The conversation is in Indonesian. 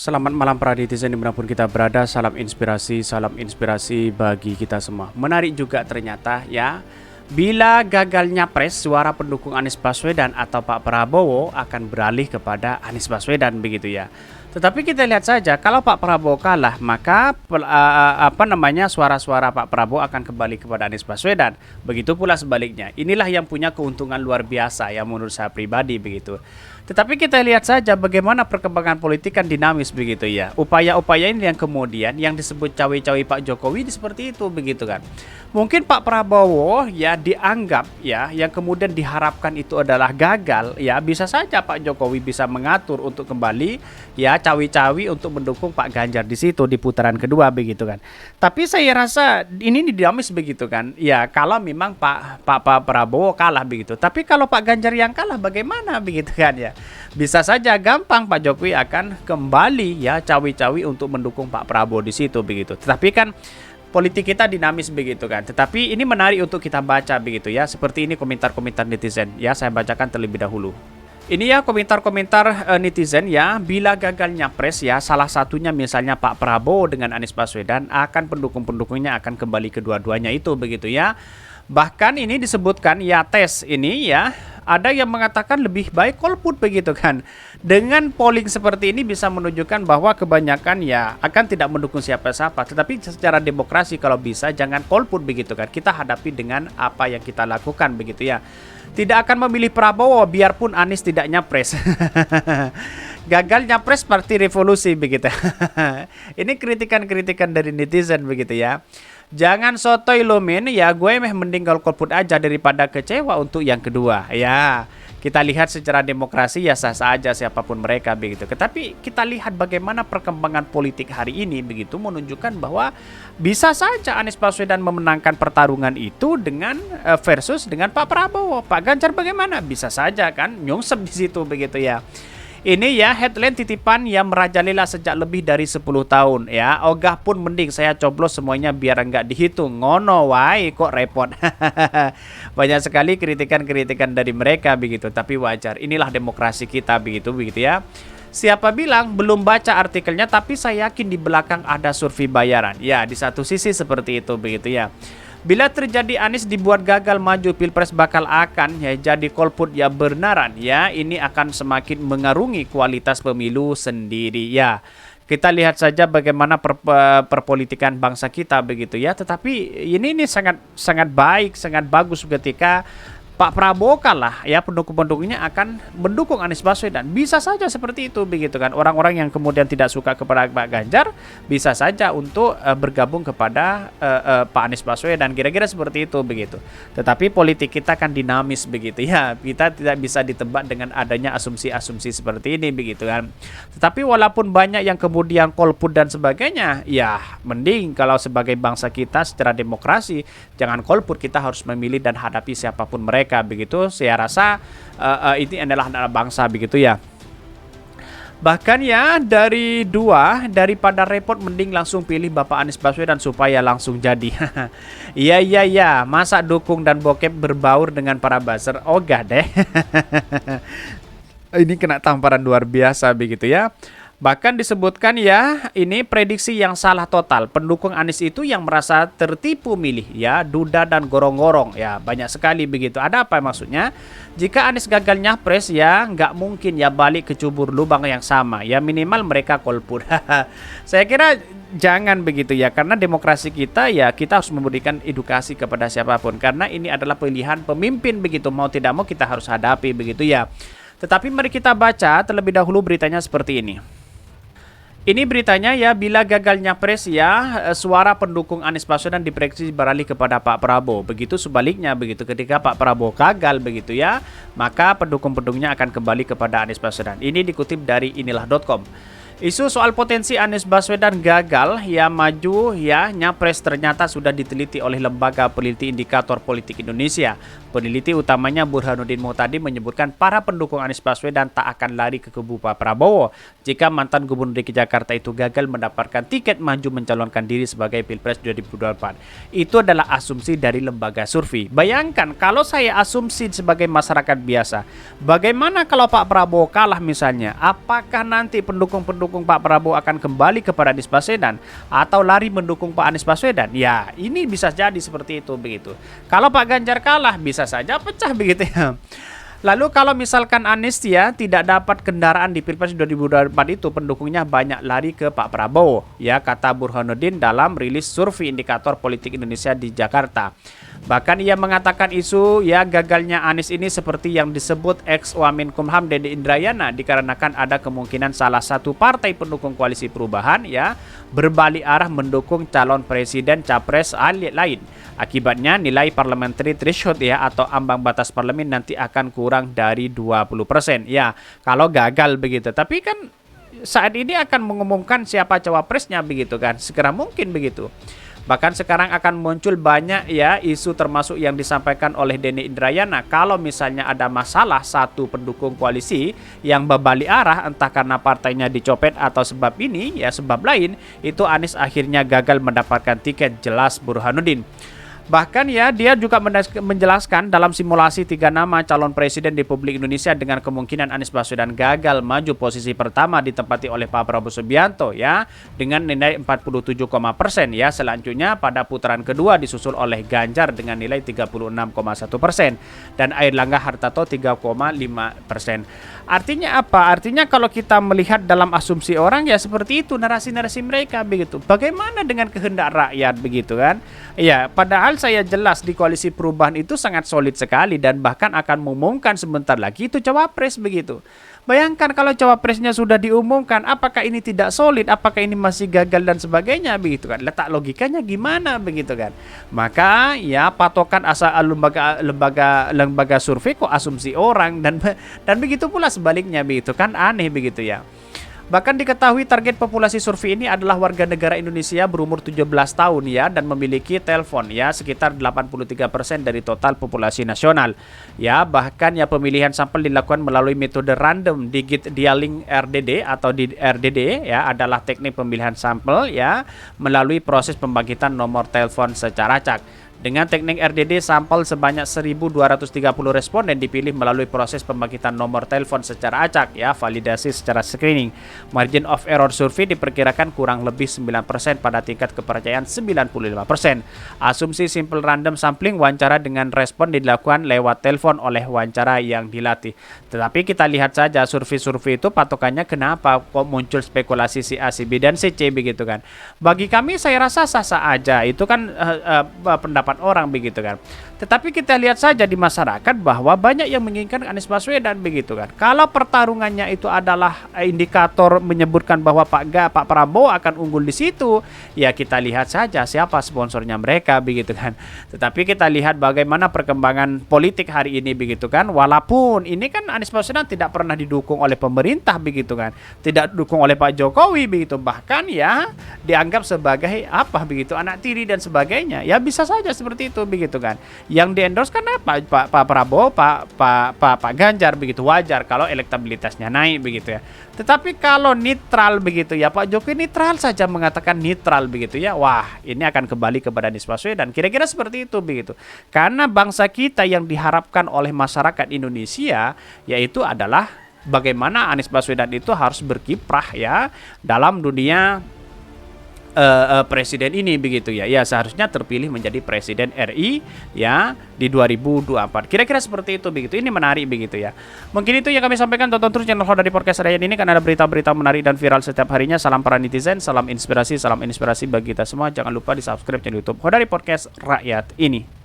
Selamat malam para netizen dimanapun kita berada. Salam inspirasi bagi kita semua. Menarik juga ternyata ya, bila gagalnya pres, suara pendukung Anies Baswedan atau Pak Prabowo akan beralih kepada Anies Baswedan begitu ya. Tetapi kita lihat saja, kalau Pak Prabowo kalah, maka suara-suara Pak Prabowo akan kembali kepada Anies Baswedan. Begitu pula sebaliknya. Inilah yang punya keuntungan luar biasa ya menurut saya pribadi begitu. Tetapi kita lihat saja bagaimana perkembangan politik kan dinamis begitu ya. Upaya-upaya ini yang kemudian yang disebut cawe-cawe Pak Jokowi seperti itu begitu kan. Mungkin Pak Prabowo ya dianggap ya yang kemudian diharapkan itu adalah gagal ya, bisa saja Pak Jokowi bisa mengatur untuk kembali ya cawe-cawe untuk mendukung Pak Ganjar di situ di putaran kedua begitu kan. Tapi saya rasa ini dinamis begitu kan. Ya kalau memang Pak Prabowo kalah begitu. Tapi kalau Pak Ganjar yang kalah bagaimana begitu kan ya. Bisa saja gampang Pak Jokowi akan kembali ya cawe-cawe untuk mendukung Pak Prabowo di situ begitu. Tetapi kan politik kita dinamis begitu kan. Tetapi ini menarik untuk kita baca begitu ya. Seperti ini komentar-komentar netizen ya, saya bacakan terlebih dahulu. Ini ya komentar-komentar netizen ya. Bila gagalnya pres ya, salah satunya misalnya Pak Prabowo dengan Anies Baswedan, akan pendukung-pendukungnya akan kembali kedua-duanya itu begitu ya. Bahkan ini disebutkan ya, tes ini ya, ada yang mengatakan lebih baik golput begitu kan. Dengan polling seperti ini bisa menunjukkan bahwa kebanyakan ya akan tidak mendukung siapa-siapa. Tetapi secara demokrasi kalau bisa jangan golput begitu kan. Kita hadapi dengan apa yang kita lakukan begitu ya. Tidak akan memilih Prabowo biarpun Anies tidak nyapres. Gagal nyapres parti revolusi begitu. Ini kritikan-kritikan dari netizen begitu ya. Jangan sotoy lo men, ya gue mending golput aja daripada kecewa untuk yang kedua. Ya, kita lihat secara demokrasi ya sah-sah aja siapapun mereka begitu. Tetapi kita lihat bagaimana perkembangan politik hari ini begitu menunjukkan bahwa bisa saja Anies Baswedan memenangkan pertarungan itu dengan versus dengan Pak Prabowo. Pak Ganjar bagaimana? Bisa saja kan nyungsep di situ begitu ya. Ini ya headline titipan yang merajalela sejak lebih dari 10 tahun ya. Ogah pun mending saya coblos semuanya biar enggak dihitung. Ngono wae kok repot. Banyak sekali kritikan-kritikan dari mereka begitu. Tapi wajar. Inilah demokrasi kita begitu ya. Siapa bilang belum baca artikelnya, tapi saya yakin di belakang ada survei bayaran. Ya, di satu sisi seperti itu begitu ya. Bila terjadi Anies dibuat gagal maju Pilpres bakal akan ya jadi golput ya benaran ya, ini akan semakin mengarungi kualitas pemilu sendiri ya. Kita lihat saja bagaimana perpolitikan bangsa kita begitu ya. Tetapi ini sangat baik, sangat bagus ketika Pak Prabowo kalah ya, pendukung-pendukungnya akan mendukung Anies Baswedan. Bisa saja seperti itu begitu kan. Orang-orang yang kemudian tidak suka kepada Pak Ganjar bisa saja untuk bergabung kepada Pak Anies Baswedan. Kira-kira seperti itu begitu. Tetapi politik kita kan dinamis begitu ya. Kita tidak bisa ditebak dengan adanya asumsi-asumsi seperti ini begitu kan. Tetapi walaupun banyak yang kemudian golput dan sebagainya, ya mending kalau sebagai bangsa kita secara demokrasi jangan golput, kita harus memilih dan hadapi siapapun mereka begitu. Saya rasa ini adalah bangsa begitu ya. Bahkan ya daripada repot mending langsung pilih Bapak Anies Baswedan supaya langsung jadi. Iya, masa dukung dan bokep berbaur dengan para buzzer? Ogah deh. Ini kena tamparan luar biasa begitu ya. Bahkan disebutkan ya, ini prediksi yang salah total. Pendukung Anies itu yang merasa tertipu milih ya, duda dan gorong-gorong ya, banyak sekali begitu. Ada apa maksudnya? Jika Anies gagal nyapres ya, nggak mungkin ya balik ke cubur lubang yang sama ya, minimal mereka golput. Saya kira jangan begitu ya, karena demokrasi kita ya kita harus memberikan edukasi kepada siapapun, karena ini adalah pilihan pemimpin begitu, mau tidak mau kita harus hadapi begitu ya. Tetapi mari kita baca terlebih dahulu beritanya seperti ini. Ini beritanya ya, bila gagalnya pres ya, suara pendukung Anies Baswedan diprediksi beralih kepada Pak Prabowo. Begitu sebaliknya begitu, ketika Pak Prabowo gagal begitu ya, maka pendukung-pendukungnya akan kembali kepada Anies Baswedan. Ini dikutip dari inilah.com. Isu soal potensi Anies Baswedan gagal ya maju ya nyapres ternyata sudah diteliti oleh Lembaga Peneliti Indikator Politik Indonesia. Peneliti utamanya Burhanuddin Muhtadi menyebutkan para pendukung Anies Baswedan tak akan lari ke kubu Pak Prabowo jika mantan Gubernur DKI Jakarta itu gagal mendapatkan tiket maju mencalonkan diri sebagai Pilpres 2024. Itu adalah asumsi dari lembaga survei. Bayangkan kalau saya asumsi sebagai masyarakat biasa, bagaimana kalau Pak Prabowo kalah misalnya? Apakah nanti pendukung-pendukung pendukung Pak Prabowo akan kembali kepada Anies Baswedan atau lari mendukung Pak Anies Baswedan? Ya, ini bisa jadi seperti itu begitu. Kalau Pak Ganjar kalah, bisa saja pecah begitu ya. Lalu kalau misalkan Anies ya tidak dapat kendaraan di Pilpres 2024 itu, pendukungnya banyak lari ke Pak Prabowo, ya kata Burhanuddin dalam rilis survei indikator politik Indonesia di Jakarta. Bahkan ia mengatakan isu ya gagalnya Anies ini seperti yang disebut ex-Wamenkumham Dede Indrayana dikarenakan ada kemungkinan salah satu partai pendukung koalisi perubahan ya berbalik arah mendukung calon presiden capres lain. Akibatnya nilai parliamentary threshold ya atau ambang batas parlemen nanti akan kurang dari 20%. Ya, kalau gagal begitu. Tapi kan saat ini akan mengumumkan siapa cawapresnya begitu kan. Segera mungkin begitu. Bahkan sekarang akan muncul banyak ya isu termasuk yang disampaikan oleh Dede Indrayana. Kalau misalnya ada masalah satu pendukung koalisi yang berbalik arah entah karena partainya dicopet atau sebab ini ya sebab lain, itu Anies akhirnya gagal mendapatkan tiket, jelas Burhanuddin. Bahkan ya dia juga menjelaskan dalam simulasi 3 nama calon presiden Republik Indonesia dengan kemungkinan Anies Baswedan gagal maju posisi pertama ditempati oleh Pak Prabowo Subianto ya dengan nilai 47,% ya. Selanjutnya pada putaran kedua disusul oleh Ganjar dengan nilai 36,1% dan Airlangga Hartarto 3,5%. Artinya apa? Artinya kalau kita melihat dalam asumsi orang ya seperti itu narasi-narasi mereka begitu. Bagaimana dengan kehendak rakyat begitu kan? Ya, padahal saya jelas di koalisi perubahan itu sangat solid sekali dan bahkan akan mengumumkan sebentar lagi itu cawapres begitu. Bayangkan kalau cawapresnya sudah diumumkan, apakah ini tidak solid, apakah ini masih gagal dan sebagainya begitu kan. Letak logikanya gimana begitu kan. Maka ya patokan asal lembaga survei kok asumsi orang dan begitu pula sebaliknya begitu kan, aneh begitu ya. Bahkan diketahui target populasi survei ini adalah warga negara Indonesia berumur 17 tahun ya dan memiliki telepon ya sekitar 83% dari total populasi nasional. Ya, bahkan ya pemilihan sampel dilakukan melalui metode random digit dialing RDD atau di RDD ya adalah teknik pemilihan sampel ya melalui proses pembangkitan nomor telepon secara acak. Dengan teknik RDD, sampel sebanyak 1.230 responden dipilih melalui proses pembangkitan nomor telepon secara acak, ya, validasi secara screening. Margin of error survei diperkirakan kurang lebih 9% pada tingkat kepercayaan 95%. Asumsi simple random sampling wawancara dengan respon dilakukan lewat telepon oleh wawancara yang dilatih. Tetapi kita lihat saja survei-survei itu patokannya kenapa kok muncul spekulasi si A, si B, dan si C begitu kan. Bagi kami saya rasa sah-sah aja, itu kan pendapat orang begitu kan. Tetapi kita lihat saja di masyarakat bahwa banyak yang menginginkan Anies Baswedan begitu kan. Kalau pertarungannya itu adalah indikator menyebutkan bahwa Pak Prabowo akan unggul di situ, ya kita lihat saja siapa sponsornya mereka begitu kan. Tetapi kita lihat bagaimana perkembangan politik hari ini begitu kan. Walaupun ini kan Anies Baswedan tidak pernah didukung oleh pemerintah begitu kan, tidak didukung oleh Pak Jokowi begitu, bahkan ya dianggap sebagai apa begitu anak tiri dan sebagainya. Ya bisa saja seperti itu begitu kan. Yang di-endorse kan apa? Pak Prabowo, Pak Ganjar begitu, wajar kalau elektabilitasnya naik begitu ya. Tetapi kalau netral begitu ya, Pak Jokowi netral saja mengatakan netral begitu ya. Wah, ini akan kembali kepada Anies Baswedan. Kira-kira seperti itu begitu. Karena bangsa kita yang diharapkan oleh masyarakat Indonesia yaitu adalah bagaimana Anies Baswedan itu harus berkiprah ya dalam dunia presiden ini begitu ya. Ya seharusnya terpilih menjadi presiden RI ya di 2024. Kira-kira seperti itu begitu. Ini menarik begitu ya. Mungkin itu yang kami sampaikan. Tonton terus channel Hodari Podcast Rakyat ini kan ada berita-berita menarik dan viral setiap harinya. Salam para netizen, salam inspirasi bagi kita semua. Jangan lupa di subscribe channel YouTube Hodari Podcast Rakyat ini.